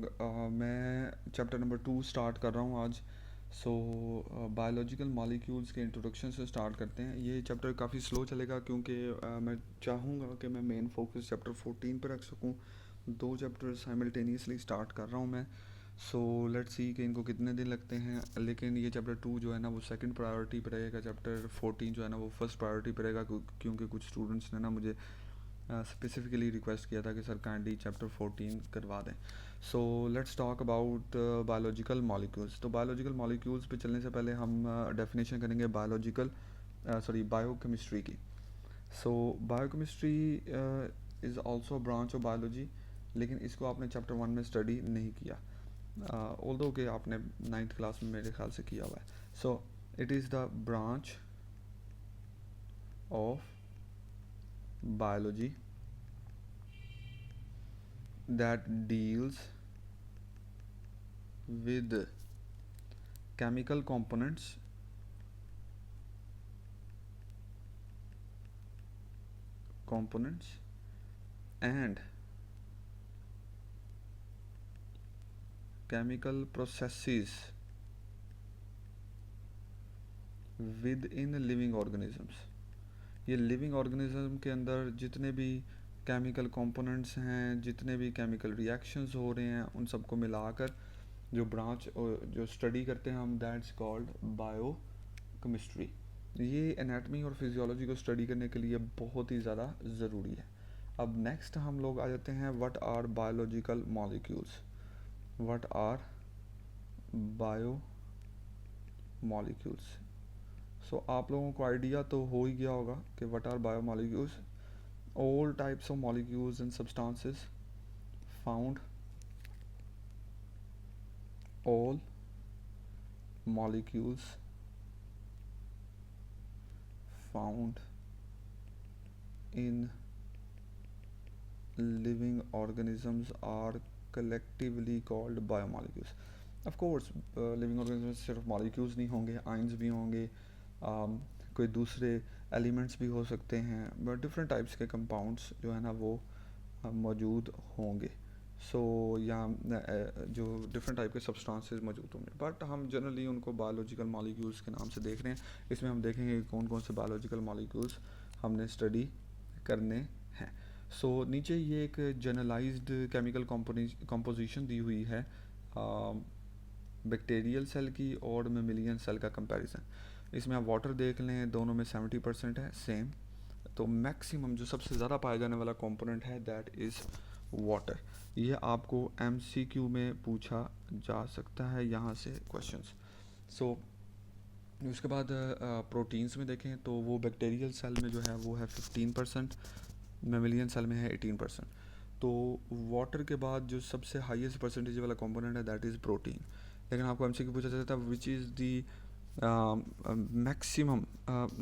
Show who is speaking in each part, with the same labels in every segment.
Speaker 1: मैं chapter number 2 start कर रहा हूँ आज। बायोलॉजिकल मॉलिक्यूल्स के इंट्रोडक्शन से स्टार्ट करते हैं। ये चैप्टर काफ़ी स्लो चलेगा क्योंकि मैं चाहूँगा कि मैं मेन फोकस चैप्टर 14 पर रख सकूँ। दो चैप्टर साइमल्टेनियसली स्टार्ट कर रहा हूँ मैं। लेट्स सी कि इनको कितने दिन लगते हैं, लेकिन ये चैप्टर 2 जो है ना वो सेकंड प्रायोरिटी पर रहेगा, चैप्टर 14 जो है ना वो फर्स्ट प्रायोरिटी पर रहेगा, क्योंकि कुछ स्टूडेंट्स ने ना मुझे स्पेसिफिकली रिक्वेस्ट किया था कि सर काइंडली चैप्टर 14 करवा दें। Let's talk about biological molecules. तो बायोलॉजिकल मॉलिक्यूल्स पे चलने से पहले हम डेफिनेशन करेंगे बायोकेमिस्ट्री की। Biochemistry is also branch of biology, लेकिन इसको आपने चैप्टर 1 में स्टडी नहीं किया, ऑल्दो कि आपने 9th क्लास में मेरे ख्याल से किया हुआ है। It is the branch of biology that deals with chemical components and chemical processes within living organisms। ये लिविंग ऑर्गेनिज्म के अंदर जितने भी केमिकल कंपोनेंट्स हैं, जितने भी केमिकल रिएक्शंस हो रहे हैं, उन सबको मिलाकर जो ब्रांच जो स्टडी करते हैं हम, दैट्स कॉल्ड बायो केमिस्ट्री। ये एनाटमी और फिजियोलॉजी को स्टडी करने के लिए बहुत ही ज़्यादा ज़रूरी है। अब नेक्स्ट हम लोग आ जाते हैं what are biological molecules. What are bio molecules. आप लोगों को आइडिया तो हो ही गया होगा कि what are bio molecules. All types of molecules and substances found all molecules found in living organisms are collectively called biomolecules। of course living organism सिर्फ molecules नहीं होंगे, आइंस भी होंगे, कोई दूसरे एलिमेंट्स भी हो सकते हैं, बट डिफरेंट टाइप्स के कंपाउंड्स जो है ना वो मौजूद होंगे। या जो डिफरेंट टाइप के सब्सटेंसेस मौजूद होंगे, बट हम जनरली उनको बायोलॉजिकल मॉलिक्यूल्स के नाम से देख रहे हैं। इसमें हम देखेंगे कि कौन कौन से बायोलॉजिकल मॉलिक्यूल्स हमने स्टडी करने हैं। नीचे ये एक जनरलाइज्ड केमिकल कंपोजिशन दी हुई है बैक्टीरियल सेल की और मेमिलियन सेल का कंपैरिजन। इसमें आप वाटर देख लें, दोनों में 70% है सेम। तो मैक्सिमम जो सबसे ज़्यादा पाया जाने वाला कंपोनेंट है दैट इज़ वाटर। ये आपको MCQ में पूछा जा सकता है, यहाँ से क्वेश्चंस। उसके बाद प्रोटीन्स में देखें तो वो बैक्टीरियल सेल में जो है वो है 15%, मेमिलियन सेल में है 18%। तो वाटर के बाद जो सबसे हाईएस्ट परसेंटेज वाला कंपोनेंट है दैट इज़ प्रोटीन। लेकिन आपको MCQ पूछा जाता है which is the maximum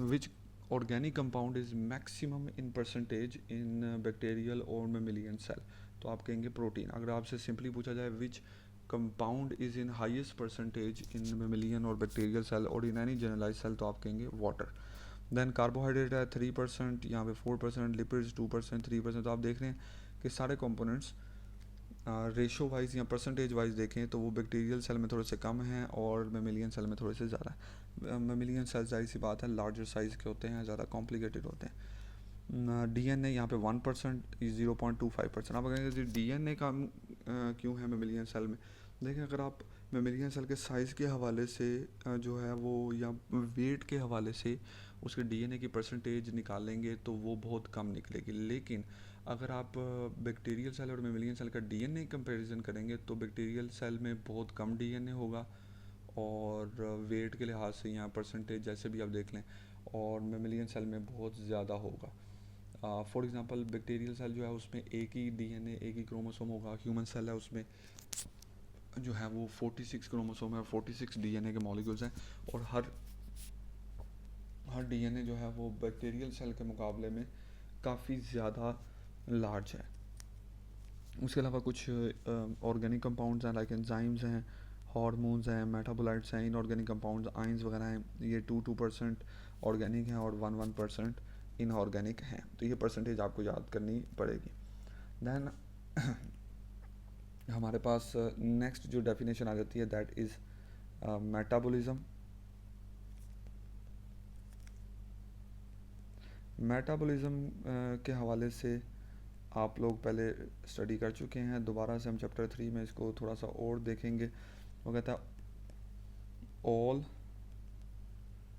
Speaker 1: which organic compound is maximum in percentage in bacterial और मेमिलियन सेल, तो आप कहेंगे प्रोटीन। अगर आपसे सिंपली पूछा जाए which compound is in highest percentage in mammalian और बैक्टीरियल सेल और इन एनी जनरलाइज सेल, तो आप कहेंगे वाटर। देन कार्बोहाइड्रेट है 3%, यहाँ पे 4%, लिपिड्स 2%, 3%। तो आप देख रहे हैं कि सारे कंपोनेंट्स रेशो वाइज या परसेंटेज वाइज देखें तो वो बैक्टीरियल सेल में थोड़े से कम हैं और मेमिलियन सेल में थोड़े से ज़्यादा है। मेमिलियन सेल जाहिर सी बात है लार्जर साइज़ के होते हैं, ज़्यादा कॉम्प्लिकेटेड होते हैं। DNA यहाँ पे 1%, 0.25%। आप कहेंगे जी DNA कम क्यों है मेमिलियन सेल में? देखें, अगर आप मेमिलियन सेल के साइज़ के हवाले से जो है वो या वेट के हवाले से उसके DNA की परसेंटेज निकालेंगे तो वो बहुत कम निकलेगी। लेकिन अगर आप बैक्टीरियल सेल और मेमिलियन सेल का DNA कंपैरिजन करेंगे तो बैक्टीरियल सेल में बहुत कम DNA होगा और वेट के लिहाज से या परसेंटेज जैसे भी आप देख लें, और मेमिलियन सेल में बहुत ज़्यादा होगा। फॉर एग्ज़ाम्पल बैक्टीरियल सेल जो है उसमें एक ही DNA, एक ही क्रोमोसोम होगा। ह्यूमन सेल है उसमें जो है वो 46 क्रोमोसोम है, 46 DNA के मॉलिक्यूल्स हैं, और हर DNA जो है वो बैक्टीरियल सेल के मुकाबले में काफ़ी ज़्यादा लार्ज है। उसके अलावा कुछ ऑर्गेनिक कंपाउंड्स हैं लाइक एंजाइम्स हैं, हार्मोन्स हैं, मेटाबोलाइट्स हैं, इनऑर्गेनिक कंपाउंड्स आइंस वगैरह हैं। ये 2% ऑर्गेनिक हैं और 1% इनऑर्गेनिक हैं। तो ये परसेंटेज आपको याद करनी पड़ेगी। दैन हमारे पास नेक्स्ट जो डेफिनेशन आ जाती है दैट इज़ मेटाबॉलिज्म। मेटाबॉलिज्म के हवाले से आप लोग पहले स्टडी कर चुके हैं, दोबारा से हम चैप्टर 3 में इसको थोड़ा सा और देखेंगे। वो कहता है all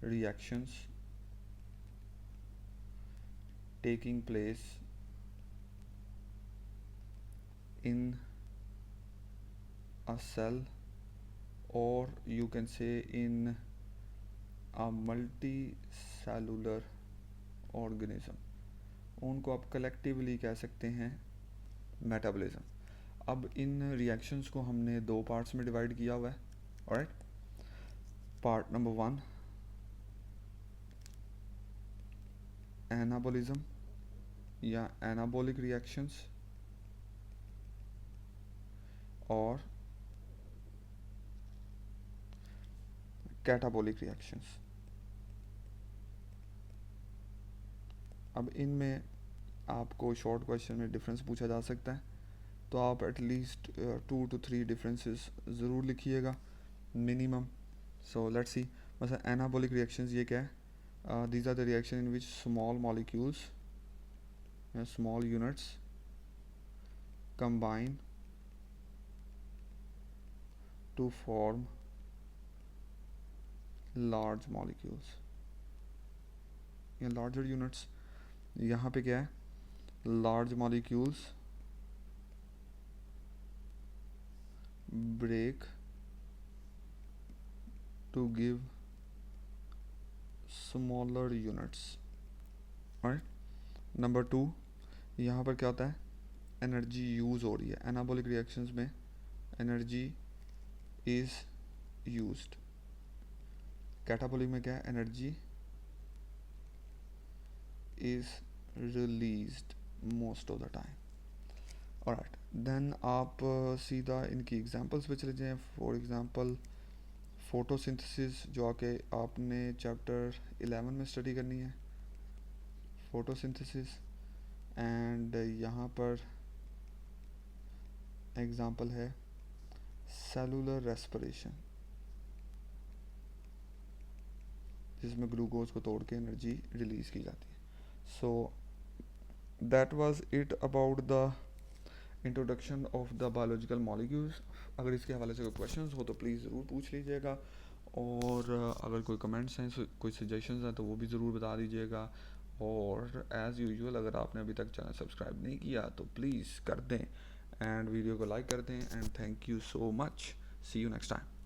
Speaker 1: reactions taking place in a cell, or you can say in a multicellular organism, उनको आप कलेक्टिवली कह सकते हैं मेटाबॉलिज्म। अब इन रिएक्शंस को हमने दो पार्ट्स में डिवाइड किया हुआ है। ऑलराइट, पार्ट नंबर 1 एनाबॉलिज्म या एनाबॉलिक रिएक्शंस, और कैटाबॉलिक रिएक्शंस। अब इनमें आपको शॉर्ट क्वेश्चन में डिफरेंस पूछा जा सकता है, तो आप एटलीस्ट 2 to 3 डिफरेंसेस ज़रूर लिखिएगा मिनिमम। सो लेट्स सी, मतलब एनाबॉलिक रिएक्शंस ये क्या है? These are the reaction in which small molecules या small units combine to form large molecules या लार्जर यूनिट्स। यहाँ पे क्या है? Large molecules break to give smaller units। Right. Number 2, यहाँ पर क्या होता है? एनर्जी यूज़ हो रही है। एनाबॉलिक रिएक्शंस में एनर्जी इज़ यूज्ड। कैटाबॉलिक में क्या है? Energy is released most of the time. Alright, then आप सीधा इनकी एग्जांपल्स पे चले जाएं। फॉर एग्जांपल फोटोसिंथेसिस, जो आके आपने चैप्टर 11 में स्टडी करनी है, फोटोसिंथेसिस। एंड यहाँ पर एग्जांपल है सेलुलर रेस्पिरेशन, जिसमें ग्लूकोज को तोड़ के एनर्जी रिलीज़ की जाती है। So that was it about the introduction of the biological molecules. अगर इसके हवाले से कोई क्वेश्चंस हो तो प्लीज़ ज़रूर पूछ लीजिएगा, और अगर कोई कमेंट्स हैं, कोई सजेशंस हैं, तो वो भी ज़रूर बता दीजिएगा। और एज़ यूजुअल अगर आपने अभी तक चैनल सब्सक्राइब नहीं किया तो प्लीज़ कर दें, एंड वीडियो को लाइक कर दें। And thank you so much, see you next time.